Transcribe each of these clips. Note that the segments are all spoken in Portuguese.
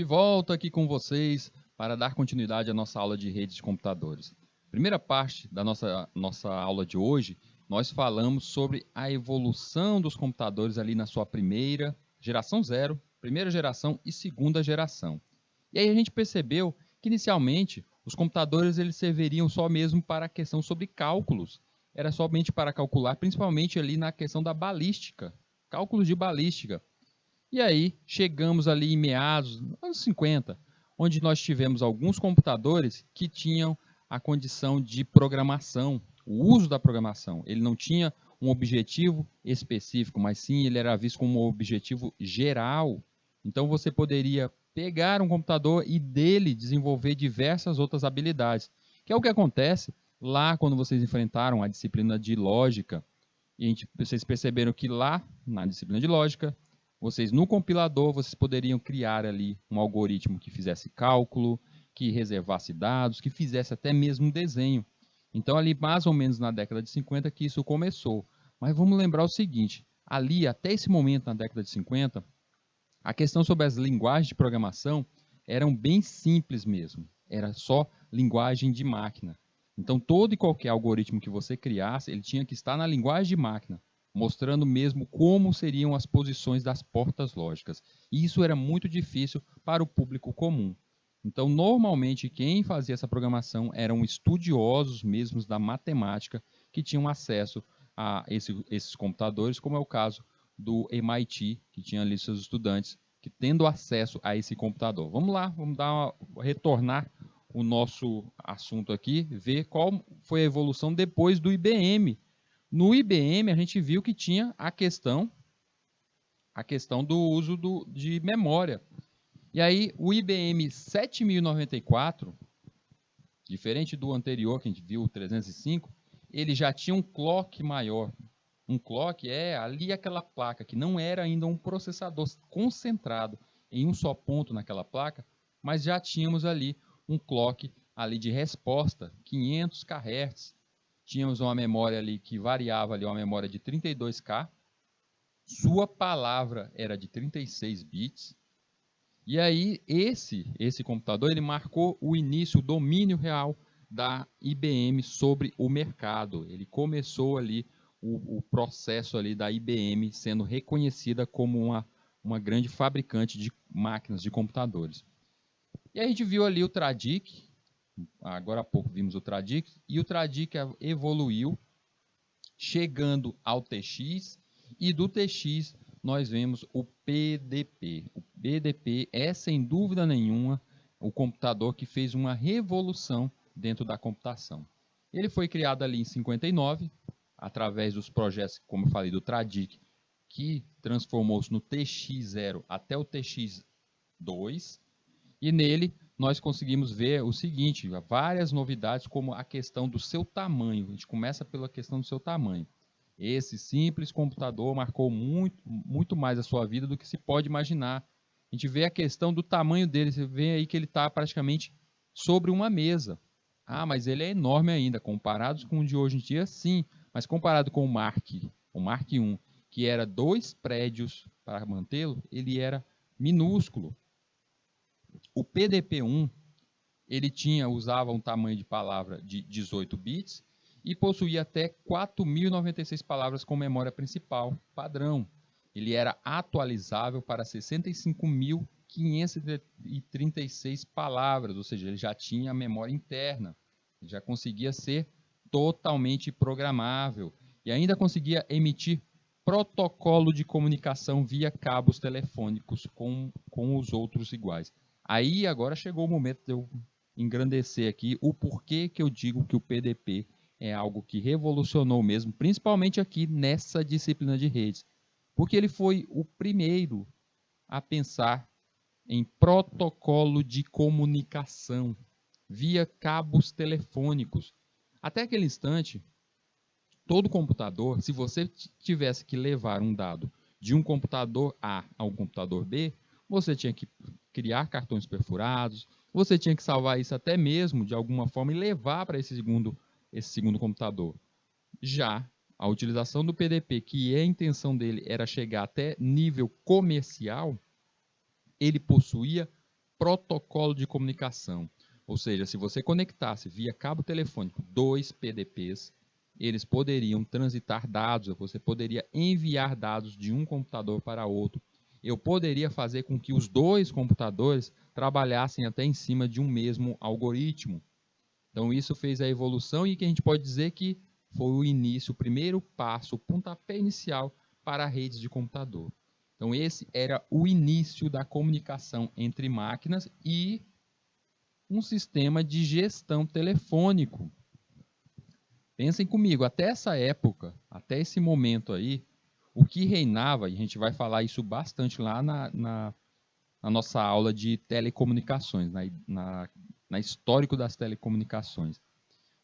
volta aqui com vocês para dar continuidade à nossa aula de redes de computadores. Primeira parte da nossa aula de hoje, nós falamos sobre a evolução dos computadores ali na sua primeira geração zero, primeira geração e segunda geração. E aí a gente percebeu que inicialmente os computadores eles serviriam só mesmo para a questão sobre cálculos. Era somente para calcular, principalmente ali na questão da balística, cálculos de balística. E aí, chegamos ali em meados dos anos 50, onde nós tivemos alguns computadores que tinham a condição de programação, o uso da programação. Ele não tinha um objetivo específico, mas sim ele era visto como um objetivo geral. Então você poderia pegar um computador e dele desenvolver diversas outras habilidades, que é o que acontece lá quando vocês enfrentaram a disciplina de lógica. E vocês perceberam que lá, na disciplina de lógica, vocês no compilador, vocês poderiam criar ali um algoritmo que fizesse cálculo, que reservasse dados, que fizesse até mesmo um desenho. Então ali mais ou menos na década de 50 que isso começou. Mas vamos lembrar o seguinte, ali até esse momento na década de 50, a questão sobre as linguagens de programação eram bem simples mesmo. Era só linguagem de máquina. Então todo e qualquer algoritmo que você criasse, ele tinha que estar na linguagem de máquina, mostrando mesmo como seriam as posições das portas lógicas. E isso era muito difícil para o público comum. Então, normalmente, quem fazia essa programação eram estudiosos mesmos da matemática que tinham acesso a esses computadores, como é o caso do MIT, que tinha ali seus estudantes que tendo acesso a esse computador. Vamos lá, vamos retornar o nosso assunto aqui, ver qual foi a evolução depois do IBM. No IBM, a gente viu que tinha a questão do uso de memória. E aí, o IBM 7094, diferente do anterior, que a gente viu, o 305, ele já tinha um clock maior. Um clock é ali aquela placa, que não era ainda um processador concentrado em um só ponto naquela placa, mas já tínhamos ali um clock ali de resposta, 500 kHz. Tínhamos uma memória ali que variava ali, uma memória de 32K. Sua palavra era de 36 bits. E aí esse computador ele marcou o início, o domínio real da IBM sobre o mercado. Ele começou ali o processo ali da IBM sendo reconhecida como uma grande fabricante de máquinas de computadores. E a gente viu ali o Tradic, agora há pouco vimos o Tradic, e o Tradic evoluiu, chegando ao TX, e do TX nós vemos o PDP. O PDP é, sem dúvida nenhuma, o computador que fez uma revolução dentro da computação. Ele foi criado ali em 59, através dos projetos, como eu falei, do Tradic, que transformou-se no TX0 até o TX2, e nele nós conseguimos ver o seguinte, várias novidades como a questão do seu tamanho. A gente começa pela questão do seu tamanho. Esse simples computador marcou muito mais a sua vida do que se pode imaginar. A gente vê a questão do tamanho dele, você vê aí que ele está praticamente sobre uma mesa. Ah, mas ele é enorme ainda, comparado com o de hoje em dia, sim. Mas comparado com o Mark I, que era 2 prédios para mantê-lo, ele era minúsculo. O PDP-1, ele usava um tamanho de palavra de 18 bits e possuía até 4.096 palavras com memória principal, padrão. Ele era atualizável para 65.536 palavras, ou seja, ele já tinha memória interna, ele já conseguia ser totalmente programável e ainda conseguia emitir protocolo de comunicação via cabos telefônicos com os outros iguais. Aí agora chegou o momento de eu engrandecer aqui o porquê que eu digo que o PDP é algo que revolucionou mesmo, principalmente aqui nessa disciplina de redes. Porque ele foi o primeiro a pensar em protocolo de comunicação via cabos telefônicos. Até aquele instante, todo computador, se você tivesse que levar um dado de um computador A a um computador B, você tinha que criar cartões perfurados, você tinha que salvar isso até mesmo de alguma forma e levar para esse segundo computador. Já a utilização do PDP, que a intenção dele era chegar até nível comercial, ele possuía protocolo de comunicação. Ou seja, se você conectasse via cabo telefônico 2 PDPs, eles poderiam transitar dados, você poderia enviar dados de um computador para outro. Eu poderia fazer com que os dois computadores trabalhassem até em cima de um mesmo algoritmo. Então isso fez a evolução e que a gente pode dizer que foi o início, o primeiro passo, o pontapé inicial para redes de computador. Então esse era o início da comunicação entre máquinas e um sistema de gestão telefônico. Pensem comigo, até essa época, até esse momento aí, o que reinava, e a gente vai falar isso bastante lá na nossa aula de telecomunicações, na histórico das telecomunicações.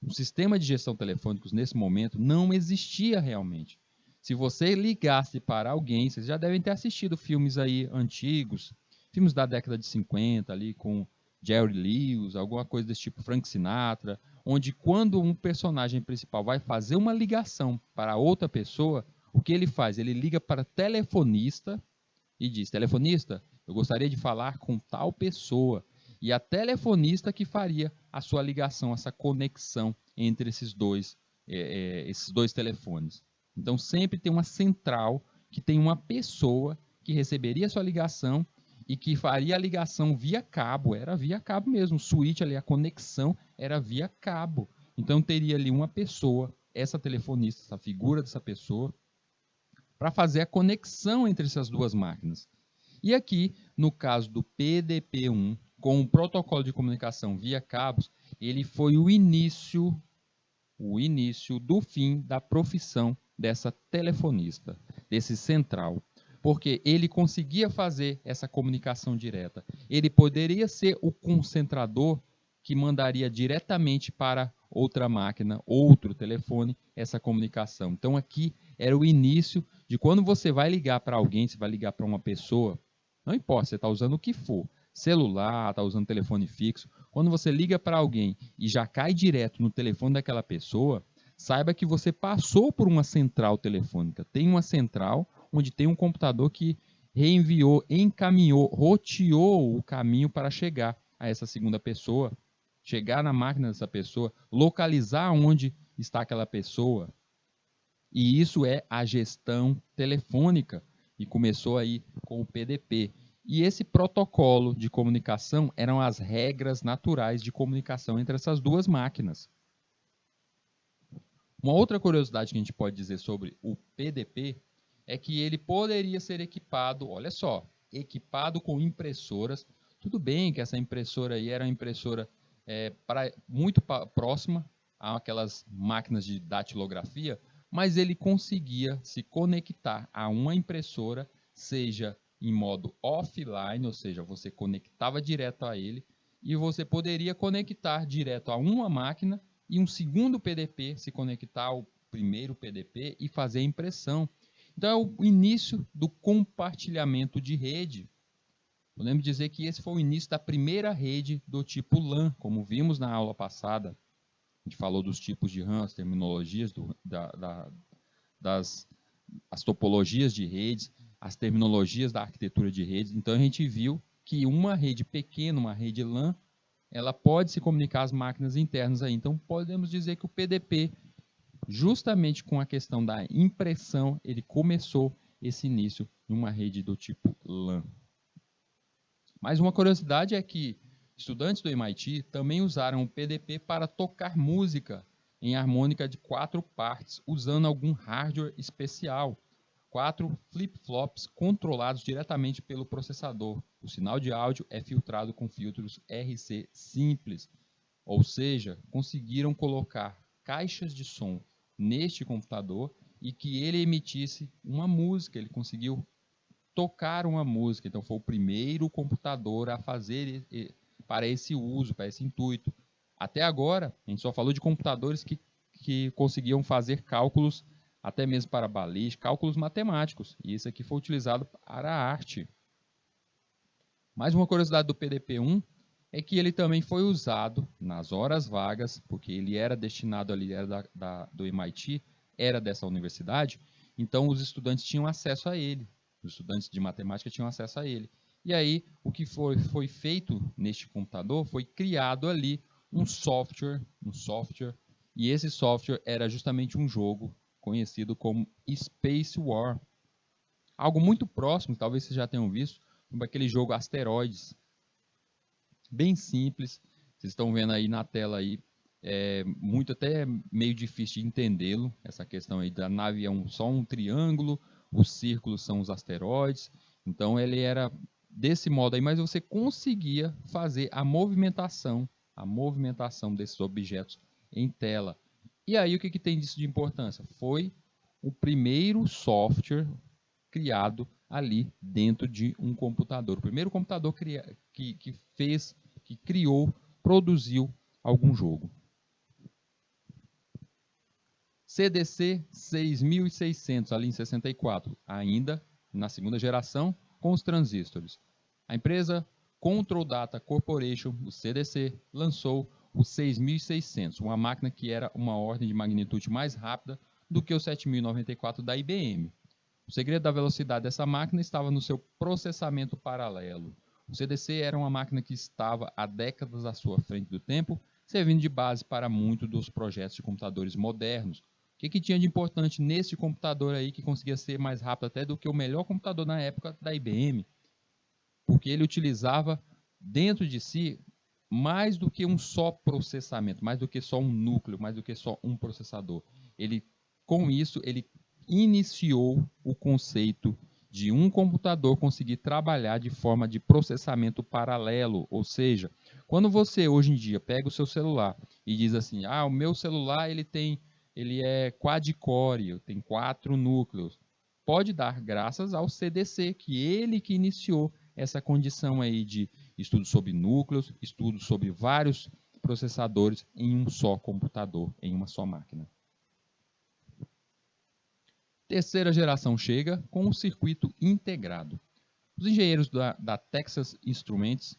O sistema de gestão telefônicos nesse momento não existia realmente. Se você ligasse para alguém, vocês já devem ter assistido filmes aí antigos, filmes da década de 50 ali com Jerry Lewis, alguma coisa desse tipo, Frank Sinatra, onde quando um personagem principal vai fazer uma ligação para outra pessoa, o que ele faz? Ele liga para telefonista e diz: telefonista, eu gostaria de falar com tal pessoa. E a telefonista que faria a sua ligação, essa conexão entre esses dois telefones. Então sempre tem uma central que tem uma pessoa que receberia a sua ligação e que faria a ligação via cabo, era via cabo mesmo, o switch ali, a conexão era via cabo. Então teria ali uma pessoa, essa telefonista, essa figura dessa pessoa, para fazer a conexão entre essas duas máquinas. E aqui, no caso do PDP-1, com o protocolo de comunicação via cabos, ele foi o início do fim da profissão dessa telefonista, desse central, porque ele conseguia fazer essa comunicação direta. Ele poderia ser o concentrador que mandaria diretamente para outra máquina, outro telefone, essa comunicação. Então aqui era o início de quando você vai ligar para alguém, você vai ligar para uma pessoa, não importa, você está usando o que for, celular, está usando telefone fixo, quando você liga para alguém e já cai direto no telefone daquela pessoa, saiba que você passou por uma central telefônica. Tem uma central onde tem um computador que reenviou, encaminhou, roteou o caminho para chegar a essa segunda pessoa, chegar na máquina dessa pessoa, localizar onde está aquela pessoa. E isso é a gestão telefônica. E começou aí com o PDP. E esse protocolo de comunicação eram as regras naturais de comunicação entre essas duas máquinas. Uma outra curiosidade que a gente pode dizer sobre o PDP é que ele poderia ser equipado, olha só, equipado com impressoras. Tudo bem que essa impressora aí era uma impressora muito próxima àquelas máquinas de datilografia, mas ele conseguia se conectar a uma impressora, seja em modo offline, ou seja, você conectava direto a ele, e você poderia conectar direto a uma máquina e um segundo PDP se conectar ao primeiro PDP e fazer a impressão. Então é o início do compartilhamento de rede. Podemos dizer que esse foi o início da primeira rede do tipo LAN, como vimos na aula passada. A gente falou dos tipos de RAM, as terminologias, as topologias de redes, as terminologias da arquitetura de redes. Então a gente viu que uma rede pequena, uma rede LAN, ela pode se comunicar às máquinas internas aí. Então podemos dizer que o PDP, justamente com a questão da impressão, ele começou esse início em uma rede do tipo LAN. Mas uma curiosidade é que estudantes do MIT também usaram o PDP para tocar música em harmônica de 4 partes, usando algum hardware especial. 4 flip-flops controlados diretamente pelo processador. O sinal de áudio é filtrado com filtros RC simples, ou seja, conseguiram colocar caixas de som neste computador e que ele emitisse uma música, ele conseguiu tocar uma música. Então foi o primeiro computador a fazer para esse uso, para esse intuito. Até agora, a gente só falou de computadores que conseguiam fazer cálculos, até mesmo para balística, cálculos matemáticos. E esse aqui foi utilizado para a arte. Mais uma curiosidade do PDP-1 é que ele também foi usado nas horas vagas, porque ele era destinado ali, era do MIT, era dessa universidade, então os estudantes tinham acesso a ele. Os estudantes de matemática tinham acesso a ele. E aí, o que foi feito neste computador foi criado ali um software, e esse software era justamente um jogo conhecido como Space War. Algo muito próximo, talvez vocês já tenham visto, como aquele jogo Asteroids. Bem simples, vocês estão vendo aí na tela aí, muito até meio difícil de entendê-lo, essa questão aí da nave é só um triângulo, os círculos são os asteroides, então ele era desse modo aí, mas você conseguia fazer a movimentação desses objetos em tela. E aí o que tem disso de importância? Foi o primeiro software criado ali dentro de um computador. O primeiro computador que criou, produziu algum jogo. CDC 6600, ali em 64, ainda na segunda geração, com os transistores. A empresa Control Data Corporation, o CDC, lançou o 6600, uma máquina que era uma ordem de magnitude mais rápida do que o 7094 da IBM. O segredo da velocidade dessa máquina estava no seu processamento paralelo. O CDC era uma máquina que estava há décadas à sua frente do tempo, servindo de base para muitos dos projetos de computadores modernos. O que tinha de importante nesse computador aí que conseguia ser mais rápido até do que o melhor computador na época da IBM? Porque ele utilizava dentro de si mais do que um só processamento, mais do que só um núcleo, mais do que só um processador. Com isso, ele iniciou o conceito de um computador conseguir trabalhar de forma de processamento paralelo, ou seja, quando você hoje em dia pega o seu celular e diz assim, o meu celular ele é quad-core, tem 4 núcleos, pode dar graças ao CDC, que iniciou essa condição aí de estudo sobre núcleos, estudo sobre vários processadores em um só computador, em uma só máquina. Terceira geração chega com um circuito integrado. Os engenheiros da Texas Instruments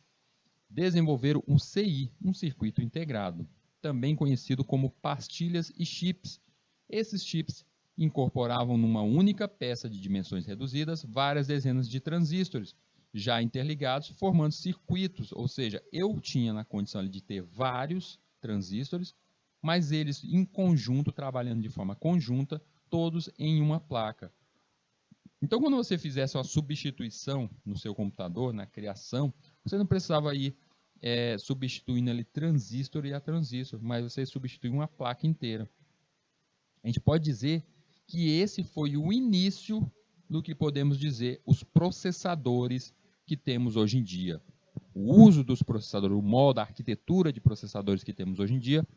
desenvolveram um CI, um circuito integrado, também conhecido como pastilhas e chips. Esses chips incorporavam numa única peça de dimensões reduzidas várias dezenas de transistores, já interligados, formando circuitos, ou seja, eu tinha na condição de ter vários transistores, mas eles em conjunto, trabalhando de forma conjunta, todos em uma placa. Então, quando você fizesse uma substituição no seu computador, na criação, você não precisava ir substituindo ali transistor e a transistor, mas você substituiu uma placa inteira. A gente pode dizer que esse foi o início do que podemos dizer os processadores que temos hoje em dia. O uso dos processadores, o modo, a arquitetura de processadores que temos hoje em dia,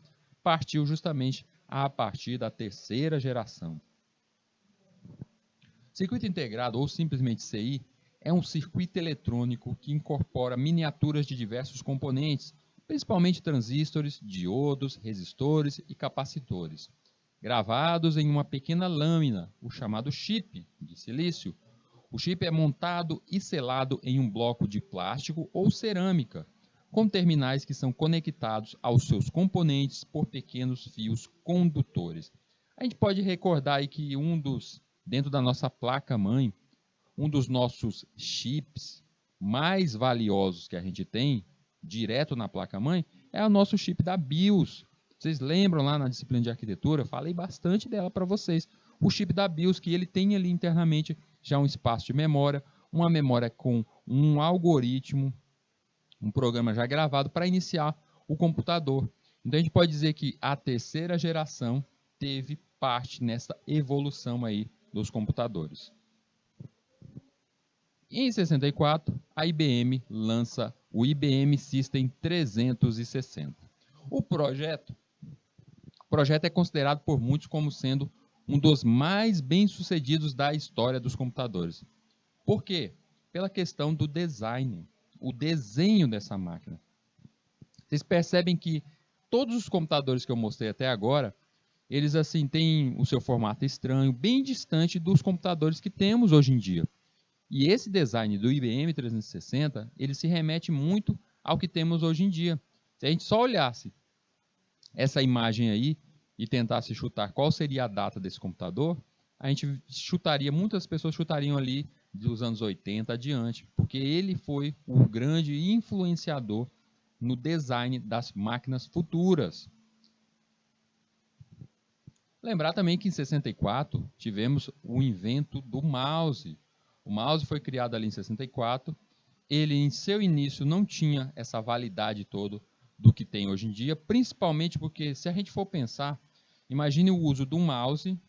partiu justamente a partir da terceira geração. Circuito integrado, ou simplesmente CI, é um circuito eletrônico que incorpora miniaturas de diversos componentes, principalmente transistores, diodos, resistores e capacitores, gravados em uma pequena lâmina, o chamado chip de silício. O chip é montado e selado em um bloco de plástico ou cerâmica, com terminais que são conectados aos seus componentes por pequenos fios condutores. A gente pode recordar aí que dentro da nossa placa-mãe, um dos nossos chips mais valiosos que a gente tem, direto na placa-mãe, é o nosso chip da BIOS. Vocês lembram lá na disciplina de arquitetura? Eu falei bastante dela para vocês. O chip da BIOS, que ele tem ali internamente já um espaço de memória, uma memória com um algoritmo, um programa já gravado para iniciar o computador. Então a gente pode dizer que a terceira geração teve parte nessa evolução aí dos computadores. Em 64, a IBM lança o IBM System 360. O projeto é considerado por muitos como sendo um dos mais bem-sucedidos da história dos computadores. Por quê? Pela questão do design, o desenho dessa máquina. Vocês percebem que todos os computadores que eu mostrei até agora, eles assim têm o seu formato estranho, bem distante dos computadores que temos hoje em dia. E esse design do IBM 360, ele se remete muito ao que temos hoje em dia. Se a gente só olhasse essa imagem aí e tentasse chutar qual seria a data desse computador, muitas pessoas chutariam ali dos anos 80 adiante, porque ele foi o grande influenciador no design das máquinas futuras. Lembrar também que em 64 tivemos o invento do mouse. O mouse foi criado ali em 64. Ele, em seu início, não tinha essa validade toda do que tem hoje em dia, principalmente porque, se a gente for pensar, imagine o uso do mouse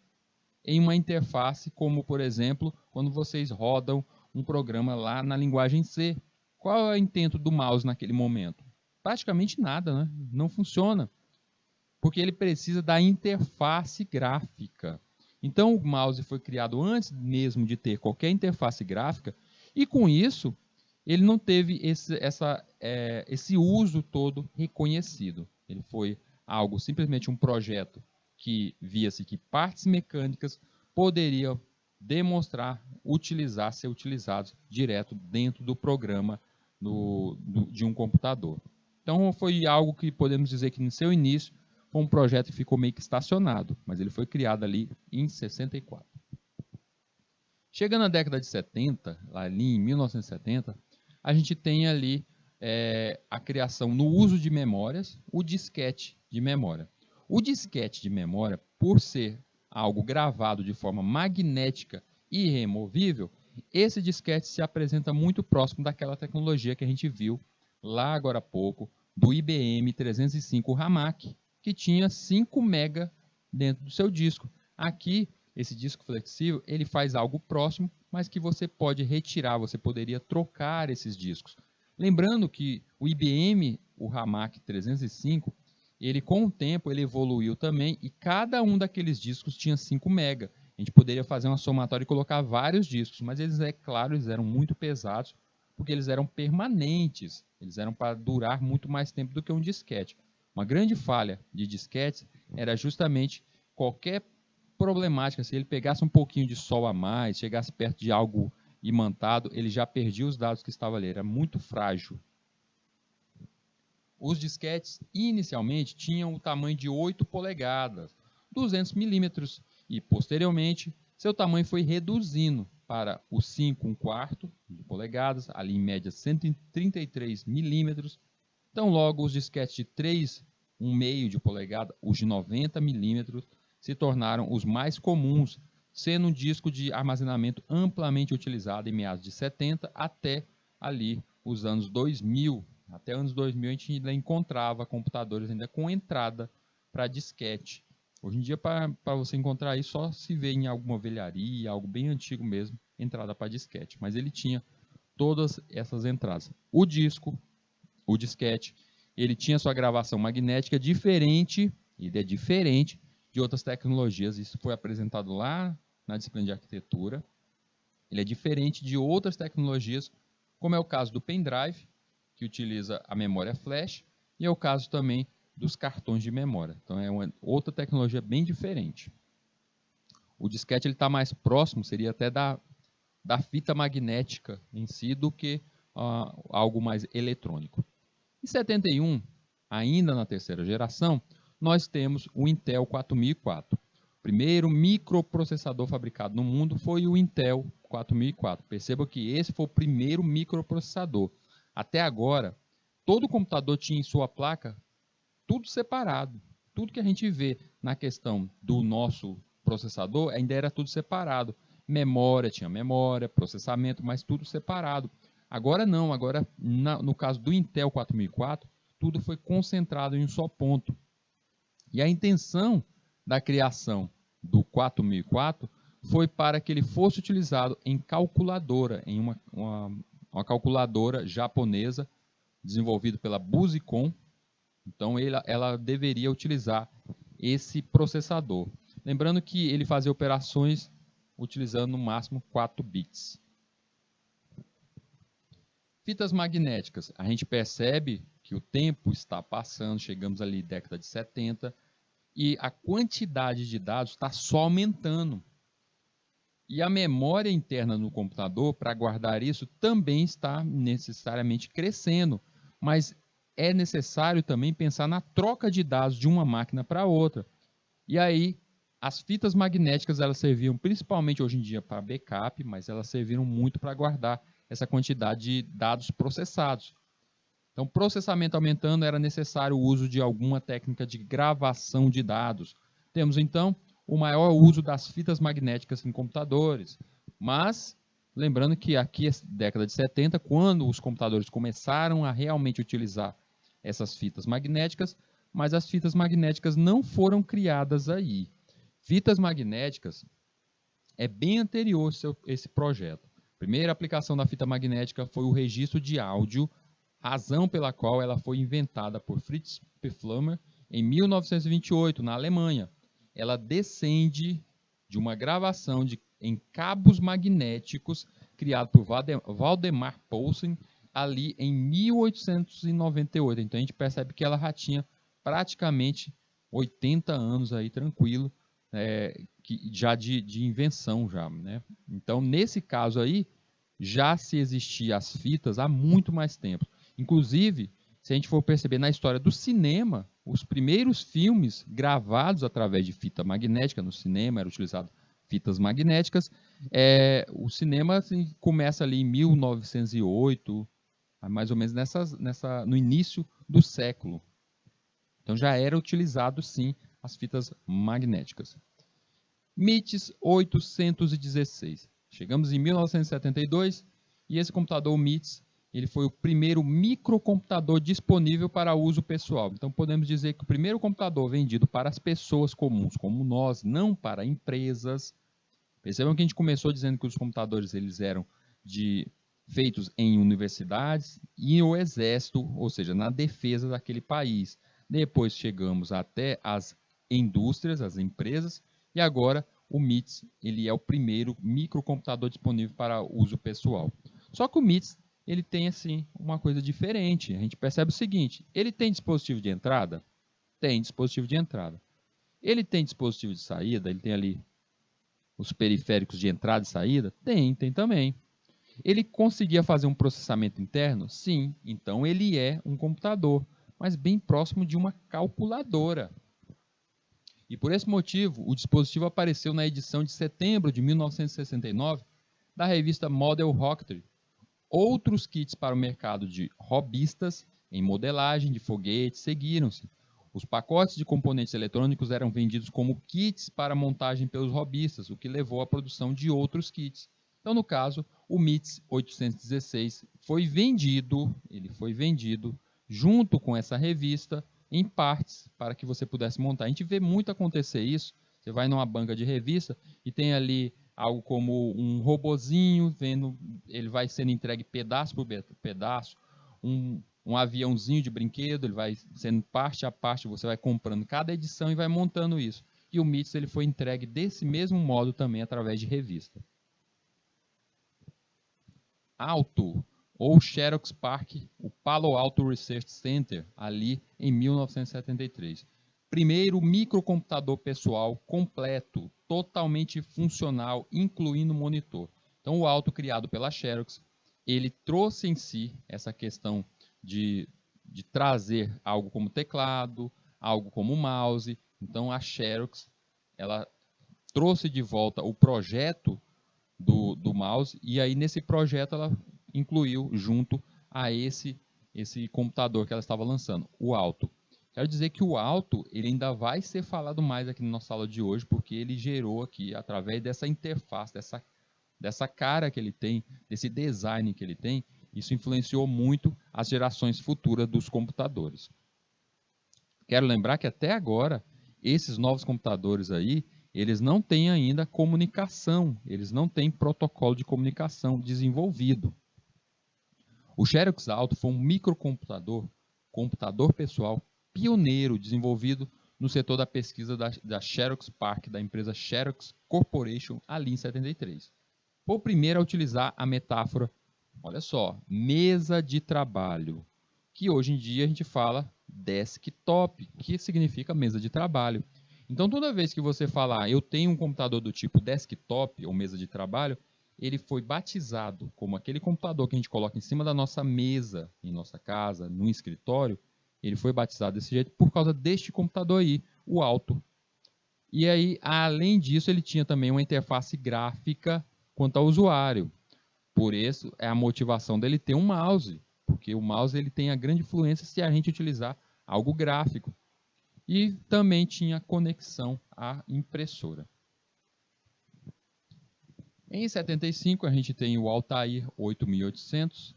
em uma interface como, por exemplo, quando vocês rodam um programa lá na linguagem C. Qual é o intento do mouse naquele momento? Praticamente nada, né? Não funciona, porque ele precisa da interface gráfica. Então, o mouse foi criado antes mesmo de ter qualquer interface gráfica, e com isso, ele não teve esse uso todo reconhecido. Ele foi algo, simplesmente um projeto que via-se que partes mecânicas poderiam demonstrar, ser utilizados direto dentro do programa de um computador. Então, foi algo que podemos dizer que no seu início foi um projeto que ficou meio que estacionado, mas ele foi criado ali em 64. Chegando à década de 70, ali em 1970, a gente tem ali a criação no uso de memórias, o disquete de memória. O disquete de memória, por ser algo gravado de forma magnética e removível, esse disquete se apresenta muito próximo daquela tecnologia que a gente viu lá agora há pouco, do IBM 305 Ramac, que tinha 5 MB dentro do seu disco. Aqui, esse disco flexível, ele faz algo próximo, mas que você pode retirar, você poderia trocar esses discos. Lembrando que o IBM, o Ramac 305, ele com o tempo ele evoluiu também e cada um daqueles discos tinha 5 MB. A gente poderia fazer uma somatória e colocar vários discos, mas eles, é claro, eles eram muito pesados, porque eles eram permanentes, eles eram para durar muito mais tempo do que um disquete. Uma grande falha de disquetes era justamente qualquer problemática, se ele pegasse um pouquinho de sol a mais, chegasse perto de algo imantado, ele já perdia os dados que estavam ali, era muito frágil. Os disquetes inicialmente tinham o tamanho de 8 polegadas, 200 milímetros, e posteriormente seu tamanho foi reduzindo para os 5,1/4 de polegadas, ali em média 133 milímetros. Então logo os disquetes de 3,1/2 de polegada, os de 90 milímetros, se tornaram os mais comuns, sendo um disco de armazenamento amplamente utilizado em meados de 70 até ali os anos 2000. Até anos 2000 a gente ainda encontrava computadores ainda com entrada para disquete. Hoje em dia, para você encontrar isso, só se vê em alguma velharia, algo bem antigo mesmo, entrada para disquete. Mas ele tinha todas essas entradas. O disco, o disquete, ele tinha sua gravação magnética diferente, ele é diferente de outras tecnologias. Isso foi apresentado lá na disciplina de arquitetura. Ele é diferente de outras tecnologias, como é o caso do pendrive, que utiliza a memória flash, e é o caso também dos cartões de memória. Então é uma outra tecnologia bem diferente. O disquete está mais próximo, seria até da fita magnética em si, do que algo mais eletrônico. Em 71, ainda na terceira geração, nós temos o Intel 4004. O primeiro microprocessador fabricado no mundo foi o Intel 4004. Perceba que esse foi o primeiro microprocessador. Até agora, todo computador tinha em sua placa tudo separado. Tudo que a gente vê na questão do nosso processador ainda era tudo separado. Memória, tinha memória, processamento, mas tudo separado. Agora não, agora no caso do Intel 4004, tudo foi concentrado em um só ponto. E a intenção da criação do 4004 foi para que ele fosse utilizado em calculadora, em uma calculadora japonesa desenvolvida pela Busicom. Então ela deveria utilizar esse processador. Lembrando que ele fazia operações utilizando no máximo 4 bits. Fitas magnéticas. A gente percebe que o tempo está passando, chegamos ali na década de 70, e a quantidade de dados está só aumentando. E a memória interna no computador, para guardar isso, também está necessariamente crescendo. Mas é necessário também pensar na troca de dados de uma máquina para outra. E aí As fitas magnéticas, elas serviam principalmente hoje em dia para backup, mas elas serviram muito para guardar essa quantidade de dados processados. Então, processamento aumentando, era necessário o uso de alguma técnica de gravação de dados. Temos, então, o maior uso das fitas magnéticas em computadores. Mas, lembrando que aqui é década de 70, quando os computadores começaram a realmente utilizar essas fitas magnéticas, mas as fitas magnéticas não foram criadas aí. Fitas magnéticas é bem anterior esse projeto. A primeira aplicação da fita magnética foi o registro de áudio, razão pela qual ela foi inventada por Fritz Pflaumer em 1928, na Alemanha. Ela descende de uma gravação em cabos magnéticos criado por Waldemar Poulsen ali em 1898. Então a gente percebe que ela já tinha praticamente 80 anos aí tranquilo, já de invenção já, né? Então nesse caso aí já se existia as fitas há muito mais tempo. Inclusive, se a gente for perceber na história do cinema, os primeiros filmes gravados através de fita magnética, no cinema era utilizado fitas magnéticas, o cinema assim, começa ali em 1908, mais ou menos no início do século. Então já era utilizado sim as fitas magnéticas. MITS 816. Chegamos em 1972 e esse computador MITS ele foi o primeiro microcomputador disponível para uso pessoal. Então podemos dizer que o primeiro computador vendido para as pessoas comuns, como nós, não para empresas. Percebam que a gente começou dizendo que os computadores eles eram feitos em universidades e o exército, ou seja, na defesa daquele país. Depois chegamos até as indústrias, as empresas, e agora o MITS ele é o primeiro microcomputador disponível para uso pessoal. Só que o MITS ele tem assim uma coisa diferente. A gente percebe o seguinte: ele tem dispositivo de entrada? Tem dispositivo de entrada. Ele tem dispositivo de saída? Ele tem ali os periféricos de entrada e saída? Tem também. Ele conseguia fazer um processamento interno? Sim. Então ele é um computador, mas bem próximo de uma calculadora. E por esse motivo, o dispositivo apareceu na edição de setembro de 1969 da revista Model Rocketeer. Outros kits para o mercado de robistas em modelagem de foguetes seguiram-se. Os pacotes de componentes eletrônicos eram vendidos como kits para montagem pelos robistas, o que levou à produção de outros kits. Então, no caso, o MITS 816 foi vendido junto com essa revista em partes para que você pudesse montar. A gente vê muito acontecer isso. Você vai numa banca de revista e tem ali algo como um robozinho, ele vai sendo entregue pedaço por pedaço, um aviãozinho de brinquedo, ele vai sendo parte a parte, você vai comprando cada edição e vai montando isso. E o MITS ele foi entregue desse mesmo modo também através de revista. Alto, ou Xerox PARC, o Palo Alto Research Center, ali em 1973. Primeiro microcomputador pessoal completo, totalmente funcional, incluindo monitor. Então, o Alto, criado pela Xerox, ele trouxe em si essa questão de trazer algo como teclado, algo como mouse. Então, a Xerox ela trouxe de volta o projeto do mouse, e aí nesse projeto ela incluiu junto a esse computador que ela estava lançando, o Alto. Quero dizer que o Alto ele ainda vai ser falado mais aqui na nossa aula de hoje, porque ele gerou aqui, através dessa interface, dessa cara que ele tem, desse design que ele tem, isso influenciou muito as gerações futuras dos computadores. Quero lembrar que até agora, esses novos computadores aí, eles não têm ainda comunicação, eles não têm protocolo de comunicação desenvolvido. O Xerox Alto foi um microcomputador, computador pessoal, pioneiro, desenvolvido no setor da pesquisa da Xerox PARC, da empresa Xerox Corporation, ali em 73. Foi o primeiro a utilizar a metáfora, olha só, mesa de trabalho, que hoje em dia a gente fala desktop, que significa mesa de trabalho. Então, toda vez que você falar, eu tenho um computador do tipo desktop ou mesa de trabalho, ele foi batizado como aquele computador que a gente coloca em cima da nossa mesa, em nossa casa, no escritório, ele foi batizado desse jeito por causa deste computador aí, o Alto. E aí, além disso, ele tinha também uma interface gráfica quanto ao usuário. Por isso, é a motivação dele ter um mouse, porque o mouse ele tem a grande influência se a gente utilizar algo gráfico. E também tinha conexão à impressora. Em 75, a gente tem o Altair 8800,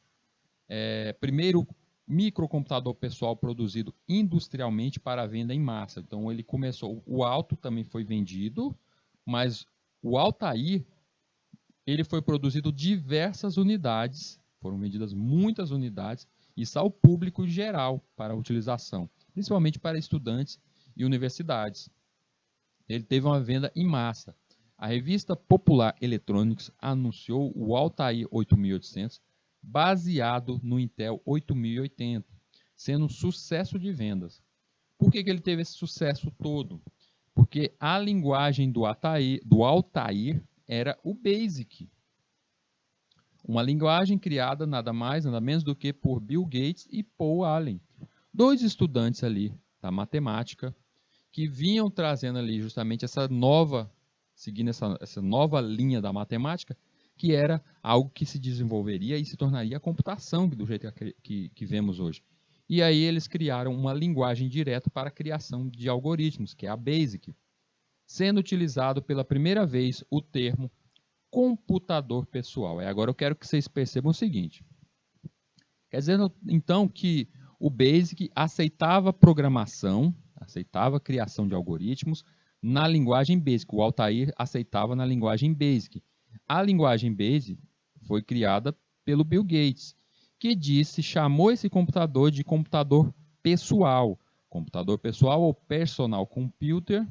primeiro microcomputador pessoal produzido industrialmente para venda em massa. Então ele começou, o Alto também foi vendido, mas o Altair ele foi produzido diversas unidades, foram vendidas muitas unidades, e está ao público geral para utilização, principalmente para estudantes e universidades. Ele teve uma venda em massa. A revista Popular Electronics anunciou o Altair 8800 baseado no Intel 8080, sendo um sucesso de vendas. Por que ele teve esse sucesso todo? Porque a linguagem do Altair era o BASIC, uma linguagem criada nada mais, nada menos do que por Bill Gates e Paul Allen, dois estudantes ali da matemática que vinham trazendo ali justamente essa nova, seguindo essa nova linha da matemática, que era algo que se desenvolveria e se tornaria a computação do jeito que vemos hoje. E aí eles criaram uma linguagem direta para a criação de algoritmos, que é a BASIC, sendo utilizado pela primeira vez o termo computador pessoal. Agora eu quero que vocês percebam o seguinte. Quer dizer, então, que o BASIC aceitava programação, aceitava a criação de algoritmos na linguagem BASIC. O Altair aceitava na linguagem BASIC. A linguagem BASIC foi criada pelo Bill Gates, que chamou esse computador de computador pessoal. Computador pessoal ou personal computer,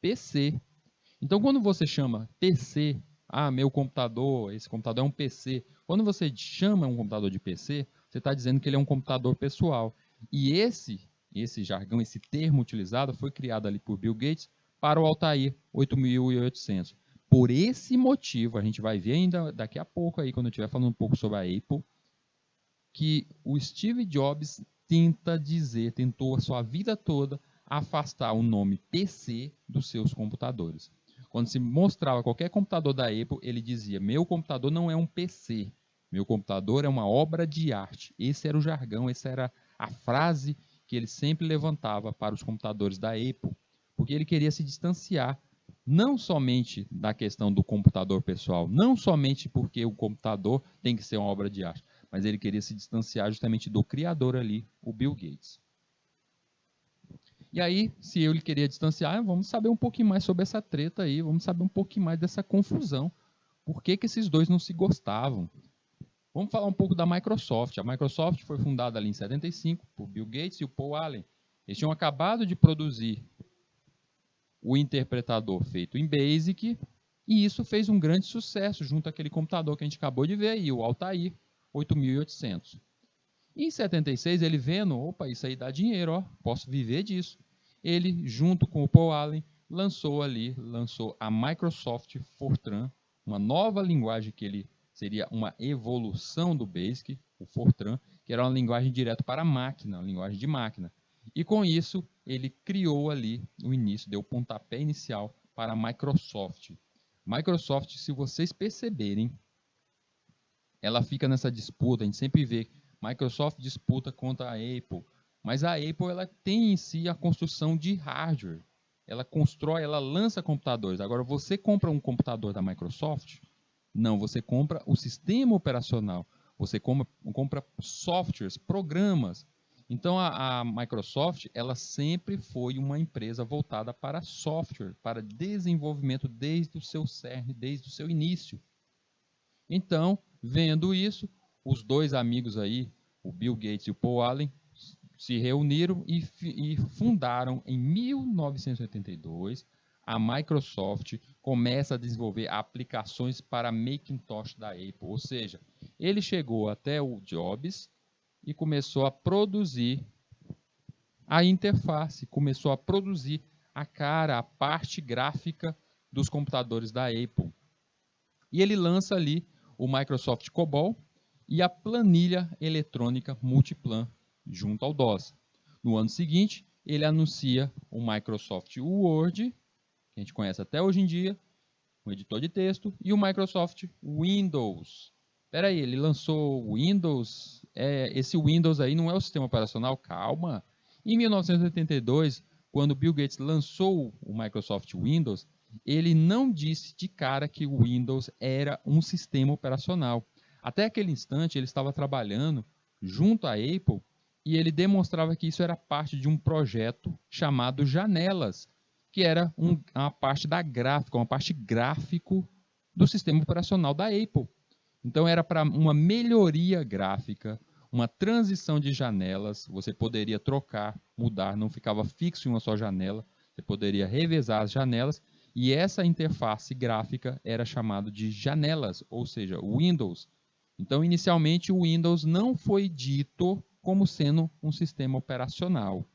PC. Então, quando você chama PC, meu computador, esse computador é um PC. Quando você chama um computador de PC, você está dizendo que ele é um computador pessoal. E esse jargão, esse termo utilizado, foi criado ali por Bill Gates para o Altair 8800. Por esse motivo, a gente vai ver ainda daqui a pouco, aí, quando eu estiver falando um pouco sobre a Apple, que o Steve Jobs tentou a sua vida toda afastar o nome PC dos seus computadores. Quando se mostrava qualquer computador da Apple, ele dizia: meu computador não é um PC, meu computador é uma obra de arte. Esse era o jargão, essa era a frase que ele sempre levantava para os computadores da Apple, porque ele queria se distanciar não somente da questão do computador pessoal, não somente porque o computador tem que ser uma obra de arte, mas ele queria se distanciar justamente do criador ali, o Bill Gates. E aí, se ele queria distanciar, vamos saber um pouquinho mais sobre essa treta aí, vamos saber um pouquinho mais dessa confusão. Por que esses dois não se gostavam? Vamos falar um pouco da Microsoft. A Microsoft foi fundada ali em 75 por Bill Gates e o Paul Allen. Eles tinham acabado de produzir o interpretador feito em BASIC, e isso fez um grande sucesso junto àquele computador que a gente acabou de ver aí, o Altair 8800. Em 76, ele vendo, opa, isso aí dá dinheiro, ó, posso viver disso. Ele, junto com o Paul Allen, lançou a Microsoft Fortran, uma nova linguagem que ele seria uma evolução do BASIC, o Fortran, que era uma linguagem direta para a máquina, uma linguagem de máquina. E com isso, ele criou ali o início, deu o pontapé inicial para a Microsoft. Microsoft, se vocês perceberem, ela fica nessa disputa, a gente sempre vê Microsoft disputa contra a Apple, mas a Apple ela tem em si a construção de hardware. Ela constrói, ela lança computadores. Agora, você compra um computador da Microsoft? Não, você compra o sistema operacional. Você compra softwares, programas. Então, a Microsoft ela sempre foi uma empresa voltada para software, para desenvolvimento desde o seu cerne, desde o seu início. Então, vendo isso, os dois amigos aí, o Bill Gates e o Paul Allen, se reuniram e fundaram em 1982 a Microsoft. Começa a desenvolver aplicações para Macintosh da Apple, ou seja, ele chegou até o Jobs e começou a produzir a interface, começou a produzir a parte gráfica dos computadores da Apple. E ele lança ali o Microsoft COBOL e a planilha eletrônica Multiplan junto ao DOS. No ano seguinte, ele anuncia o Microsoft Word que a gente conhece até hoje em dia, um editor de texto, e o Microsoft Windows. Espera aí, ele lançou o Windows? Esse Windows aí não é o sistema operacional? Calma. Em 1982, quando Bill Gates lançou o Microsoft Windows, ele não disse de cara que o Windows era um sistema operacional. Até aquele instante, ele estava trabalhando junto à Apple e ele demonstrava que isso era parte de um projeto chamado Janelas, que era uma parte da gráfica, uma parte gráfico do sistema operacional da Apple. Então era para uma melhoria gráfica, uma transição de janelas, você poderia trocar, mudar, não ficava fixo em uma só janela, você poderia revezar as janelas, e essa interface gráfica era chamada de janelas, ou seja, Windows. Então, inicialmente, o Windows não foi dito como sendo um sistema operacional.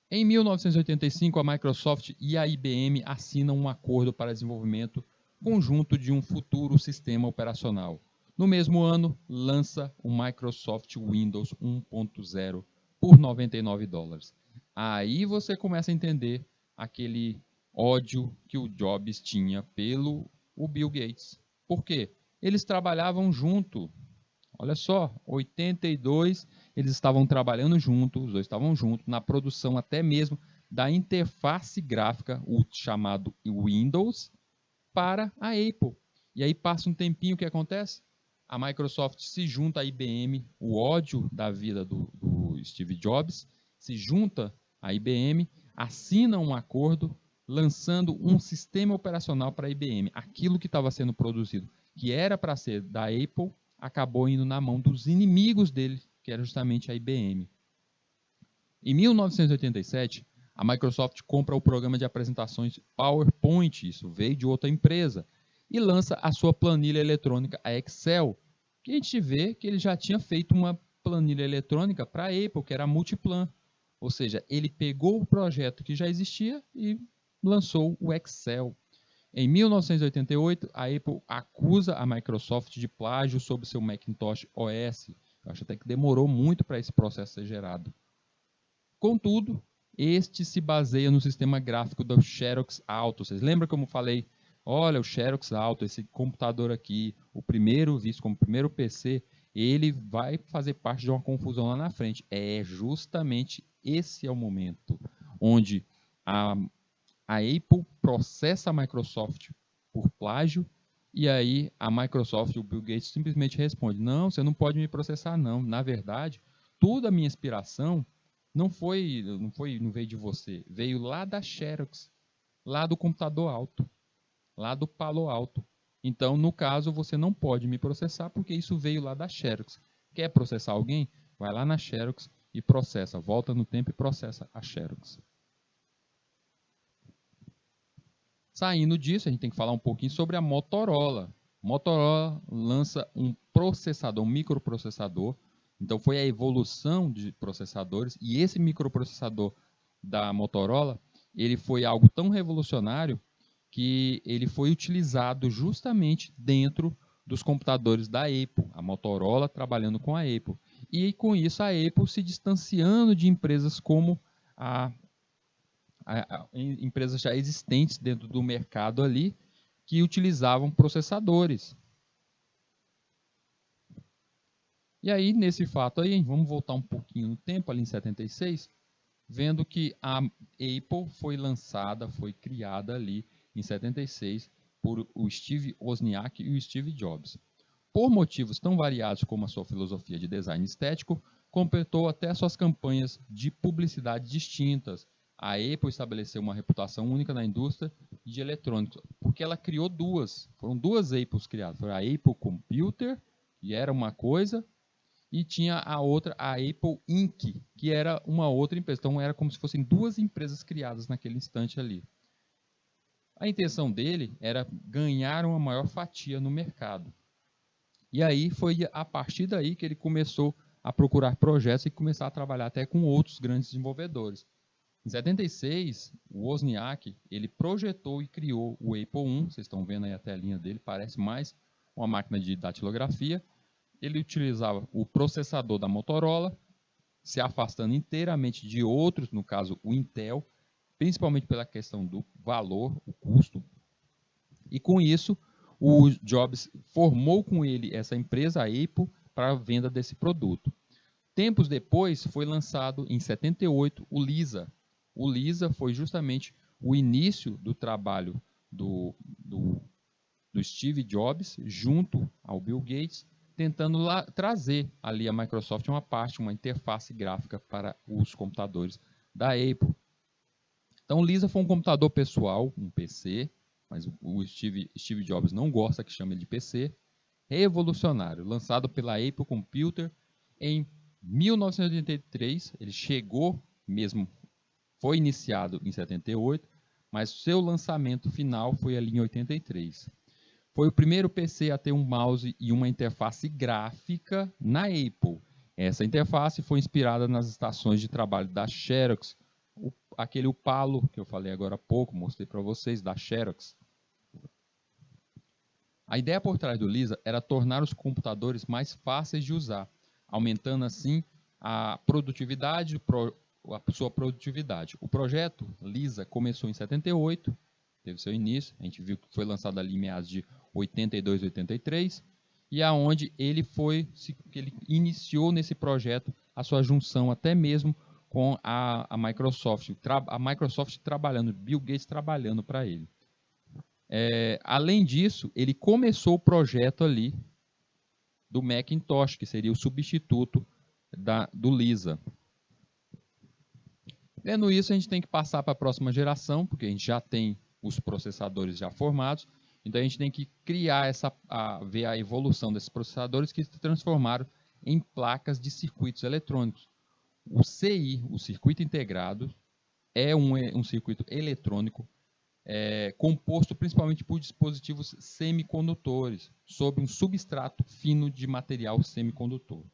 Em 1985, a Microsoft e a IBM assinam um acordo para desenvolvimento conjunto de um futuro sistema operacional. No mesmo ano, lança o Microsoft Windows 1.0 por $99. Aí você começa a entender aquele ódio que o Jobs tinha pelo o Bill Gates. Por quê? Eles trabalhavam junto. Olha só, 82 eles estavam trabalhando juntos, os dois estavam juntos na produção até mesmo da interface gráfica, o chamado Windows, para a Apple. E aí passa um tempinho, o que acontece? A Microsoft se junta à IBM, o ódio da vida do Steve Jobs, se junta à IBM, assina um acordo lançando um sistema operacional para a IBM. Aquilo que estava sendo produzido, que era para ser da Apple, acabou indo na mão dos inimigos dele, que era justamente a IBM. Em 1987, a Microsoft compra o programa de apresentações PowerPoint, isso veio de outra empresa, e lança a sua planilha eletrônica, a Excel, que a gente vê que ele já tinha feito uma planilha eletrônica para a Apple, que era a Multiplan. Ou seja, ele pegou o projeto que já existia e lançou o Excel. Em 1988, a Apple acusa a Microsoft de plágio sobre seu Macintosh OS. Eu acho até que demorou muito para esse processo ser gerado. Contudo, este se baseia no sistema gráfico do Xerox Alto. Vocês lembram como eu falei? Olha, o Xerox Alto, esse computador aqui, o primeiro visto como primeiro PC, ele vai fazer parte de uma confusão lá na frente. É justamente esse é o momento onde a Apple processa a Microsoft por plágio e aí a Microsoft, o Bill Gates simplesmente responde: não, você não pode me processar não. Na verdade, toda a minha inspiração não veio de você, veio lá da Xerox, lá do computador alto, lá do Palo Alto. Então, no caso, você não pode me processar porque isso veio lá da Xerox. Quer processar alguém? Vai lá na Xerox e processa. Volta no tempo e processa a Xerox. Saindo disso, a gente tem que falar um pouquinho sobre a Motorola. Motorola lança um processador, um microprocessador. Então foi a evolução de processadores e esse microprocessador da Motorola, ele foi algo tão revolucionário que ele foi utilizado justamente dentro dos computadores da Apple, a Motorola trabalhando com a Apple. E com isso a Apple se distanciando de empresas como empresas já existentes dentro do mercado ali que utilizavam processadores. E aí, nesse fato aí, vamos voltar um pouquinho no tempo, ali em 76, vendo que a Apple foi lançada, foi criada ali em 76 por o Steve Wozniak e o Steve Jobs. Por motivos tão variados como a sua filosofia de design estético, completou até suas campanhas de publicidade distintas. A Apple estabeleceu uma reputação única na indústria de eletrônicos, porque ela criou foram duas Apples criadas. Foi a Apple Computer, que era uma coisa, e tinha a outra, a Apple Inc., que era uma outra empresa. Então era como se fossem duas empresas criadas naquele instante ali. A intenção dele era ganhar uma maior fatia no mercado. E aí foi a partir daí que ele começou a procurar projetos e começar a trabalhar até com outros grandes desenvolvedores. Em 76, o Wozniak, ele projetou e criou o Apple I, vocês estão vendo aí a telinha dele, parece mais uma máquina de datilografia. Ele utilizava o processador da Motorola se afastando inteiramente de outros, no caso o Intel, principalmente pela questão do valor, o custo. E com isso, o Jobs formou com ele essa empresa, a Apple, para a venda desse produto. Tempos depois, foi lançado em 78 o Lisa. O Lisa foi justamente o início do trabalho do Steve Jobs junto ao Bill Gates, tentando trazer ali a Microsoft uma interface gráfica para os computadores da Apple. Então, o Lisa foi um computador pessoal, um PC, mas o Steve Jobs não gosta que chame ele de PC, revolucionário, lançado pela Apple Computer em 1983. Ele chegou mesmo, foi iniciado em 78, mas seu lançamento final foi ali em 83. Foi o primeiro PC a ter um mouse e uma interface gráfica na Apple. Essa interface foi inspirada nas estações de trabalho da Xerox, aquele Palo que eu falei agora há pouco, mostrei para vocês, da Xerox. A ideia por trás do Lisa era tornar os computadores mais fáceis de usar, aumentando assim a produtividade, a sua produtividade. O projeto Lisa começou em 78, teve seu início, a gente viu que foi lançado ali em meados de 82, 83, e aonde ele iniciou nesse projeto a sua junção até mesmo com a Microsoft, trabalhando, Bill Gates trabalhando para ele. Além disso, ele começou o projeto ali do Macintosh, que seria o substituto do Lisa. Vendo isso, a gente tem que passar para a próxima geração, porque a gente já tem os processadores já formados, então a gente tem que criar ver a evolução desses processadores que se transformaram em placas de circuitos eletrônicos. O CI, o circuito integrado, é um circuito eletrônico composto principalmente por dispositivos semicondutores, sob um substrato fino de material semicondutor.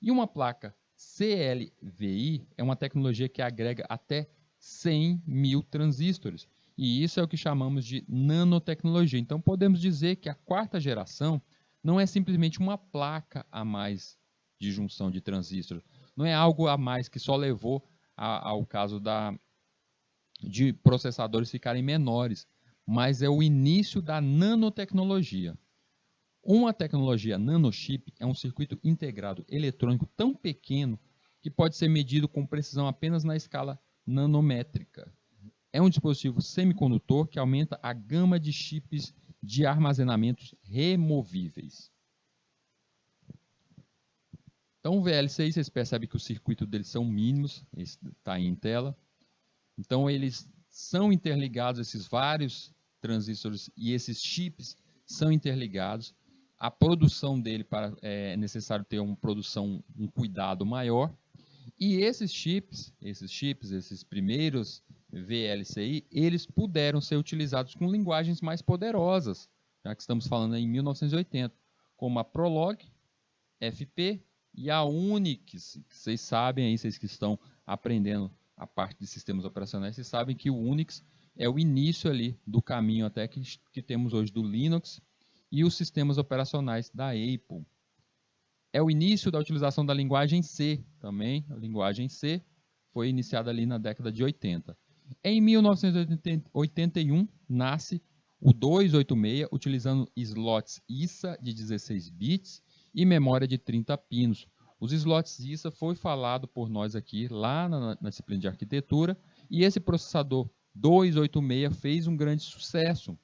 E uma placa CLVI é uma tecnologia que agrega até 100 mil transistores, e isso é o que chamamos de nanotecnologia. Então podemos dizer que a quarta geração não é simplesmente uma placa a mais de junção de transistores, não é algo a mais que só levou ao caso de processadores ficarem menores, mas é o início da nanotecnologia. Uma tecnologia nanochip é um circuito integrado eletrônico tão pequeno que pode ser medido com precisão apenas na escala nanométrica. É um dispositivo semicondutor que aumenta a gama de chips de armazenamentos removíveis. Então, o VLCI, vocês percebem que os circuitos deles são mínimos, está aí em tela. Então, eles são interligados, esses vários transistores e esses chips são interligados. A produção dele é necessário ter um cuidado maior. E esses primeiros VLCI, eles puderam ser utilizados com linguagens mais poderosas, já que estamos falando em 1980, como a Prolog, FP e a Unix. Vocês sabem aí, vocês que estão aprendendo a parte de sistemas operacionais, vocês sabem que o Unix é o início ali do caminho até que temos hoje do Linux e os sistemas operacionais da Apple. É o início da utilização da linguagem C também. A linguagem C foi iniciada ali na década de 80. Em 1981, nasce o 286, utilizando slots ISA de 16 bits e memória de 30 pinos. Os slots ISA foi falado por nós aqui, lá na disciplina de arquitetura, e esse processador 286 fez um grande sucesso.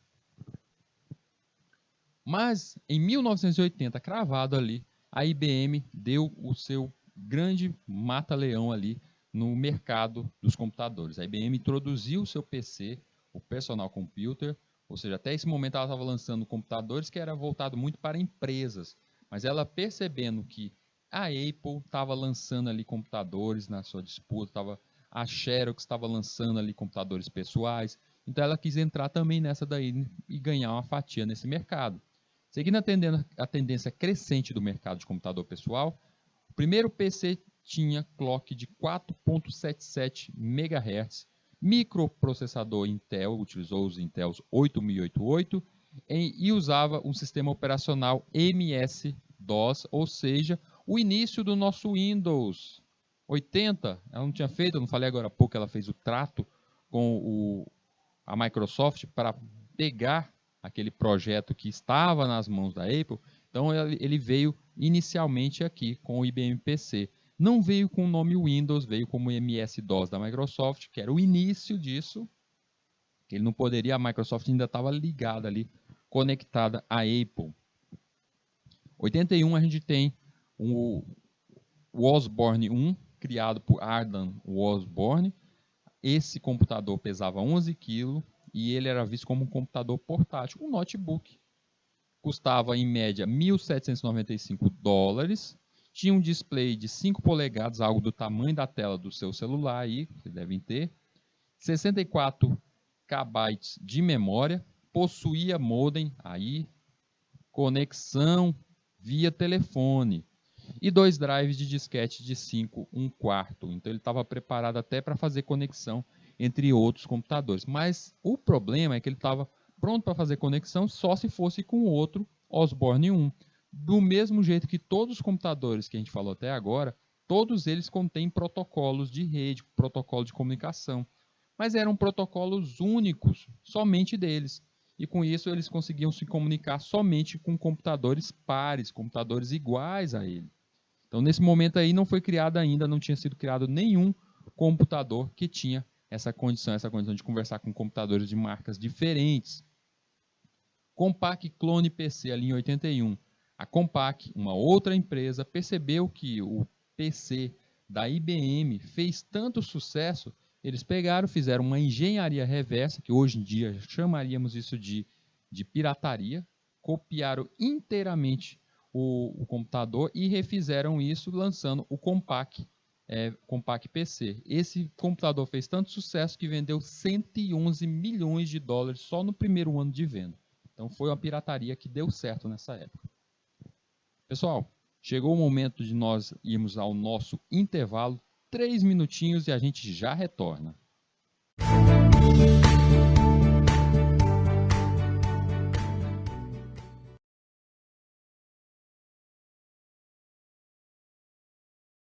Mas, em 1980, cravado ali, a IBM deu o seu grande mata-leão ali no mercado dos computadores. A IBM introduziu o seu PC, o Personal Computer, ou seja, até esse momento ela estava lançando computadores que era voltado muito para empresas, mas ela percebendo que a Apple estava lançando ali computadores na sua disputa, a Xerox estava lançando ali computadores pessoais, então ela quis entrar também nessa daí e ganhar uma fatia nesse mercado. Seguindo a tendência crescente do mercado de computador pessoal, o primeiro PC tinha clock de 4.77 MHz, microprocessador Intel, utilizou os Intels 8088 e usava um sistema operacional MS-DOS, ou seja, o início do nosso Windows. 80, ela não tinha feito, eu não falei agora há pouco, ela fez o trato com a Microsoft para pegar aquele projeto que estava nas mãos da Apple. Então ele veio inicialmente aqui com o IBM PC. Não veio com o nome Windows, veio como MS-DOS da Microsoft, que era o início disso. Ele não poderia, a Microsoft ainda estava ligada ali, conectada à Apple. 81 a gente tem o Osborne 1, criado por Ardan Osborne. Esse computador pesava 11 kg e ele era visto como um computador portátil, um notebook. Custava em média $1.795. Tinha um display de 5 polegadas, algo do tamanho da tela do seu celular aí, vocês devem ter. 64 KB de memória, possuía modem aí, conexão via telefone e 2 drives de disquete de 5, 1/4. Então ele estava preparado até para fazer conexão entre outros computadores. Mas o problema é que ele estava pronto para fazer conexão só se fosse com o outro Osborne 1. Do mesmo jeito que todos os computadores que a gente falou até agora, todos eles contêm protocolos de rede, protocolo de comunicação. Mas eram protocolos únicos, somente deles. E com isso eles conseguiam se comunicar somente com computadores pares, computadores iguais a ele. Então nesse momento aí não foi criado ainda, não tinha sido criado nenhum computador que tinha essa condição de conversar com computadores de marcas diferentes. Compaq Clone PC ali em 81. A Compaq, uma outra empresa, percebeu que o PC da IBM fez tanto sucesso, eles pegaram, fizeram uma engenharia reversa, que hoje em dia chamaríamos isso de pirataria, copiaram inteiramente o computador e refizeram isso lançando o Compaq PC. Esse computador fez tanto sucesso que vendeu 111 milhões de dólares só no primeiro ano de venda. Então foi uma pirataria que deu certo nessa época. Pessoal, chegou o momento de nós irmos ao nosso intervalo, 3 minutinhos e a gente já retorna.